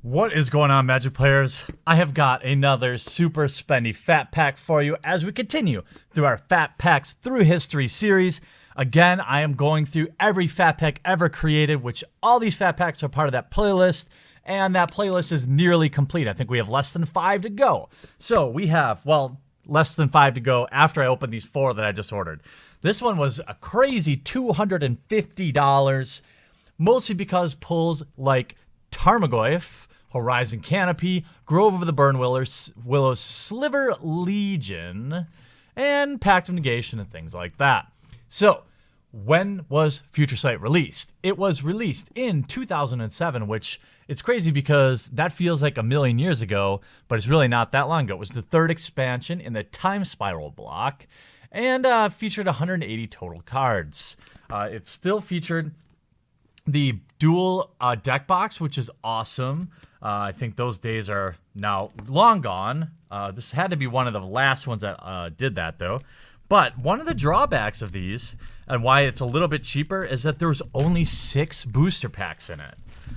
What is going on, Magic players? I have got another super spendy fat pack for you as we continue through our Fat Packs Through History series. Again, I am going through every fat pack ever created, which all these fat packs are part of that playlist, and that playlist is nearly complete. I think we have less than 5 to go. So we have, well, less than 5 to go after I open these 4 that I just ordered. This one was a crazy $250, mostly because pulls like Tarmogoyf, Horizon Canopy, Grove of the Burn Willow, Sliver Legion, and Pact of Negation and things like that. So, when was Future Sight released? It was released in 2007, which it's crazy because that feels like a million years ago, but it's really not that long ago. It was the 3rd expansion in the Time Spiral block and featured 180 total cards. It still featured the dual deck box, which is awesome. I think those days are now long gone. This had to be one of the last ones that did that, though. But one of the drawbacks of these, and why it's a little bit cheaper, is that there's only 6 booster packs in it,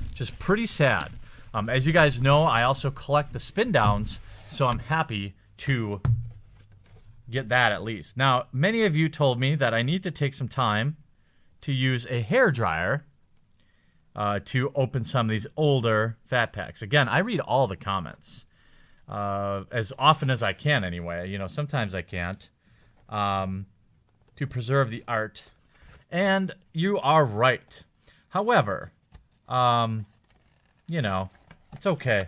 which is pretty sad. As you guys know, I also collect the spin downs, so I'm happy to get that at least. Now, many of you told me that I need to take some time to use a hair dryer to open some of these older fat packs. Again, I read all the comments as often as I can anyway. You know, sometimes I can't, to preserve the art. And you are right. However, you know, it's okay.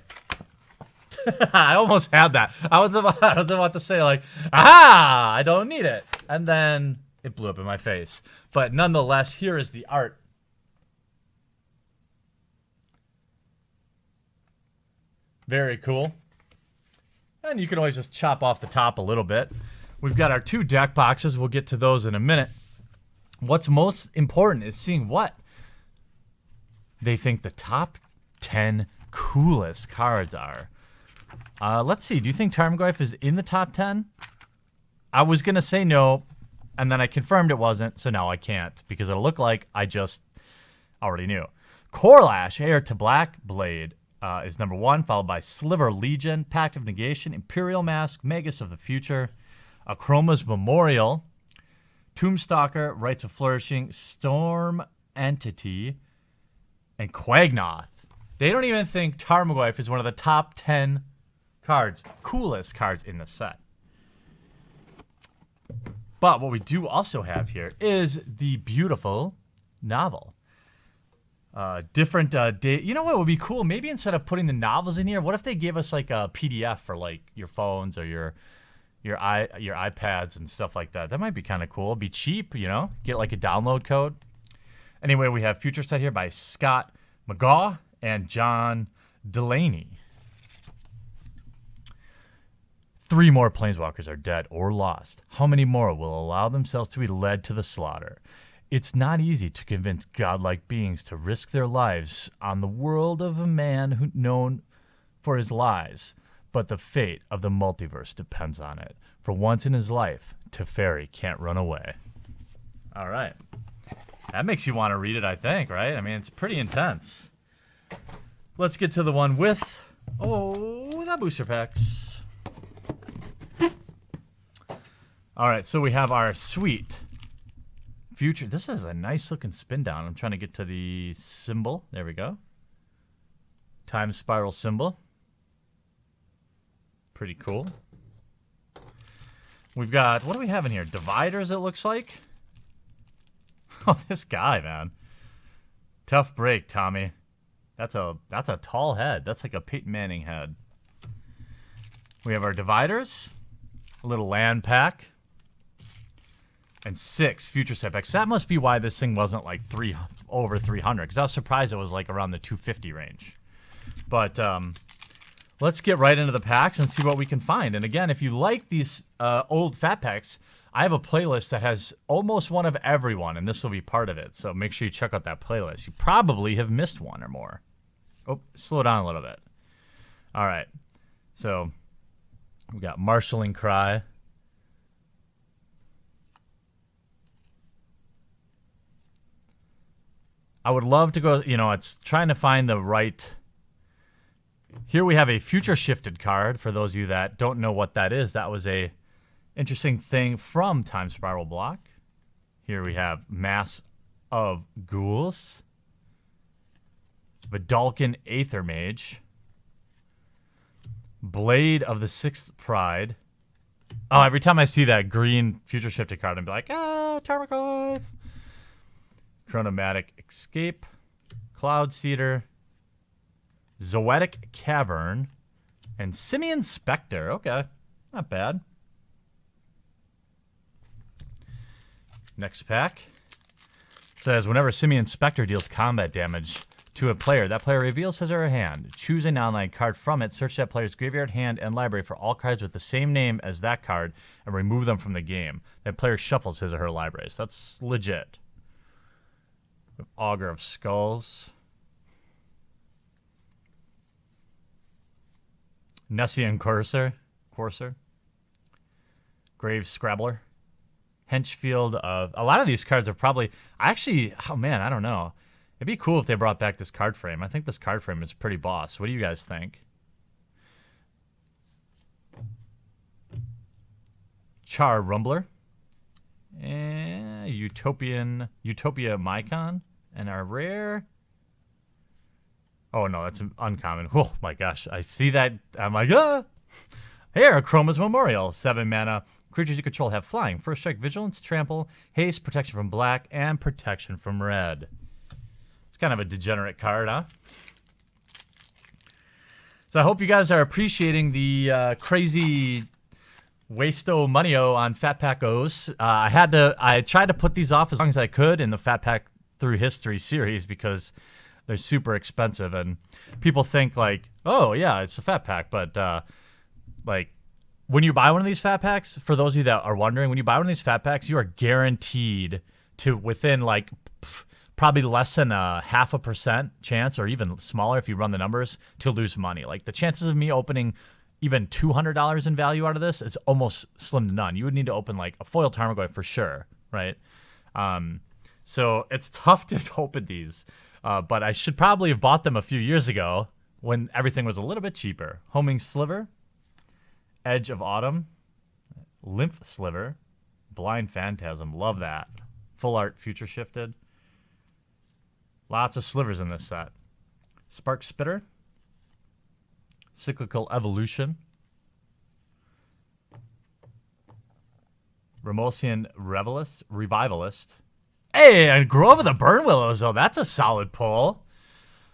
I almost had that. I was about to say, like, aha, I don't need it. And then it blew up in my face. But nonetheless, here is the art. Very cool. And you can always just chop off the top a little bit. We've got our 2 deck boxes. We'll get to those in a minute. What's most important is seeing what they think the top 10 coolest cards are. Let's see. Do you think Tarmogoyf is in the top 10? I was going to say no, and then I confirmed it wasn't, so now I can't, because it'll look like I just already knew. Corlash, Heir to Blackblade, is number 1, followed by Sliver Legion, Pact of Negation, Imperial Mask, Magus of the Future, Achroma's Memorial, Tombstalker, Rites of Flourishing, Storm Entity, and Quagnoth. They don't even think Tarmogoyf is one of the top 10 cards, coolest cards in the set. But what we do also have here is the beautiful novel. Different date. You know what would be cool? Maybe instead of putting the novels in here, what if they gave us like a PDF for like your phones or your iPads and stuff like that? That might be kind of cool. It'd be cheap, you know. Get like a download code. Anyway, we have Future Sight here by Scott McGaw and John Delaney. 3 more planeswalkers are dead or lost. How many more will allow themselves to be led to the slaughter? It's not easy to convince godlike beings to risk their lives on the world of a man known for his lies, but the fate of the multiverse depends on it. For once in his life, Teferi can't run away. All right. That makes you want to read it, I think, right? I mean, it's pretty intense. Let's get to the one with, the booster packs. All right, so we have our sweet Future. This is a nice looking spin down. I'm trying to get to the symbol. There we go. Time spiral symbol. Pretty cool. We've got, what do we have in here? Dividers, it looks like. Oh, this guy, man. Tough break, Tommy. That's a tall head. That's like a Peyton Manning head. We have our dividers. A little land pack. And 6 Future Sight packs. That must be why this thing wasn't like over 300, because I was surprised it was like around the 250 range. But let's get right into the packs and see what we can find. And again, if you like these old fat packs, I have a playlist that has almost one of everyone, and this will be part of it. So make sure you check out that playlist. You probably have missed one or more. Oh, slow down a little bit. All right. So we got Marshalling Cry. I would love to go, you know, it's trying to find the right Here we have a future shifted card. For those of you that don't know what that is, that was a interesting thing from Time Spiral Block. Here we have Mass of Ghouls, Vidalcan Aether Mage, Blade of the Sixth Pride. Oh, every time I see that green future shifted card, I'm like, Tarmogoyf. Chronomatic Escape, Cloud Seeder, Zoetic Cavern, and Simian Spectre. Okay, not bad. Next pack says, whenever Simian Spectre deals combat damage to a player, that player reveals his or her hand. Choose a non-land card from it, search that player's graveyard, hand, and library for all cards with the same name as that card, and remove them from the game. That player shuffles his or her library. So that's legit. Augur of Skulls. Nessian Courser. Grave Scrabbler. Henchfield of... A lot of these cards are probably... oh man, I don't know. It'd be cool if they brought back this card frame. I think this card frame is pretty boss. What do you guys think? Char Rumbler. And Utopia Mycon. And our rare... Oh, no, that's uncommon. Oh, my gosh. I see that. I'm like, Here, Chroma's Memorial. 7 mana. Creatures you control have flying. First strike, vigilance, trample, haste, protection from black, and protection from red. It's kind of a degenerate card, huh? So I hope you guys are appreciating the crazy wasto money-o on Fat Pack O's. I tried to put these off as long as I could in the Fat Pack Through History series because they're super expensive, and people think like, oh yeah, it's a Fat Pack, but like when you buy one of these Fat Packs, for those of you that are wondering, when you buy one of these Fat Packs, you are guaranteed to, within like probably less than a 0.5% chance, or even smaller if you run the numbers, to lose money. Like the chances of me opening even $200 in value out of this is almost slim to none. You would need to open like a foil Tarmogoyf for sure, right? So it's tough to open these, but I should probably have bought them a few years ago when everything was a little bit cheaper. Homing Sliver, Edge of Autumn, Lymph Sliver, Blind Phantasm, love that. Full art future shifted. Lots of slivers in this set. Spark Spitter, Cyclical Evolution, Remosian Revivalist. Hey, and Grove of the Burn Willows, though, that's a solid pull.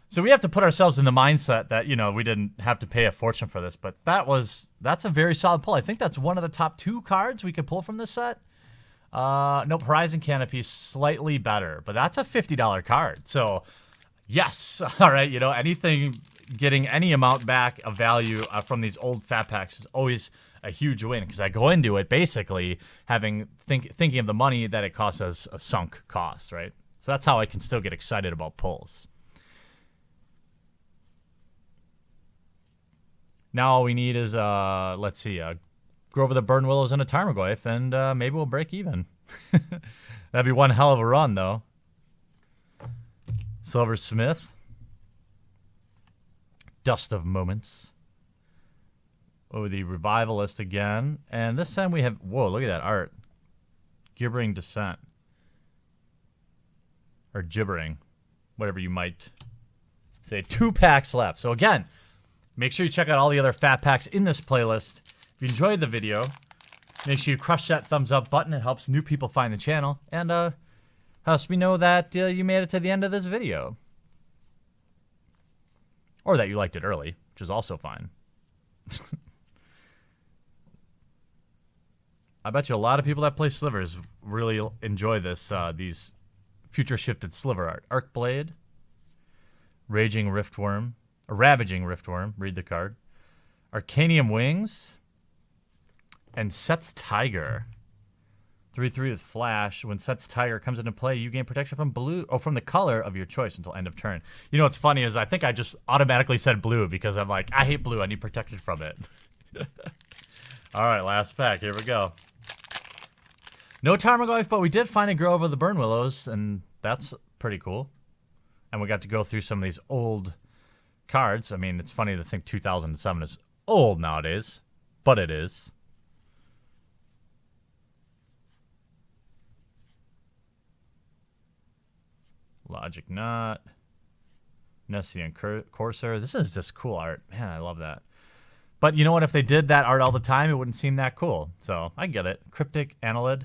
So we have to put ourselves in the mindset that, you know, we didn't have to pay a fortune for this, but that's a very solid pull. I think that's one of the top 2 cards we could pull from this set. Nope, Horizon Canopy slightly better, but that's a $50 card. So, yes, all right, you know, anything getting any amount back of value from these old Fat Packs is always a huge win, because I go into it basically thinking of the money that it costs as a sunk cost, right? So that's how I can still get excited about pulls. Now all we need is, let's see, Grove of the Burn Willows and a Tarmogoyf, and maybe we'll break even. That'd be one hell of a run, though. Silversmith. Dust of Moments. Oh, the Revivalist again. And this time we have... Whoa, look at that art. Gibbering Descent. Or Gibbering. Whatever you might say. 2 packs left. So again, make sure you check out all the other Fat Packs in this playlist. If you enjoyed the video, make sure you crush that thumbs up button. It helps new people find the channel. And helps me know that you made it to the end of this video. Or that you liked it early, which is also fine. I bet you a lot of people that play slivers really enjoy this. These future shifted sliver art. Arcblade, Ravaging Riftworm, read the card. Arcanium Wings, and Set's Tiger. 3/3 with Flash. When Set's Tiger comes into play, you gain protection from blue or from the color of your choice until end of turn. You know what's funny is I think I just automatically said blue because I'm like, I hate blue. I need protection from it. All right, last pack. Here we go. No Tarmogoyf, but we did find a Grove of the Burn Willows, and that's pretty cool. And we got to go through some of these old cards. I mean, it's funny to think 2007 is old nowadays, but it is. Logic Knot. Nessie and Corsair. This is just cool art. Man, I love that. But you know what? If they did that art all the time, it wouldn't seem that cool. So I get it. Cryptic Annelid.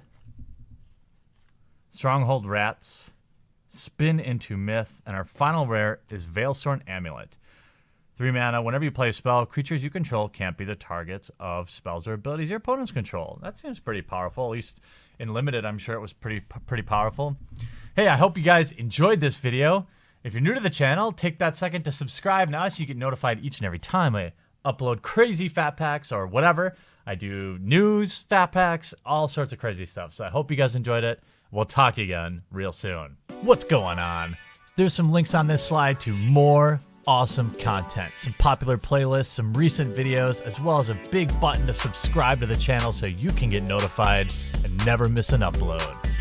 Stronghold Rats. Spin into Myth. And our final rare is Veilstorn Amulet. 3 mana. Whenever you play a spell, creatures you control can't be the targets of spells or abilities your opponents control. That seems pretty powerful. At least in Limited, I'm sure it was pretty powerful. Hey, I hope you guys enjoyed this video. If you're new to the channel, take that second to subscribe now so you get notified each and every time I upload crazy fat packs or whatever. I do news, fat packs, all sorts of crazy stuff. So I hope you guys enjoyed it. We'll talk again real soon. What's going on? There's some links on this slide to more awesome content, some popular playlists, some recent videos, as well as a big button to subscribe to the channel so you can get notified and never miss an upload.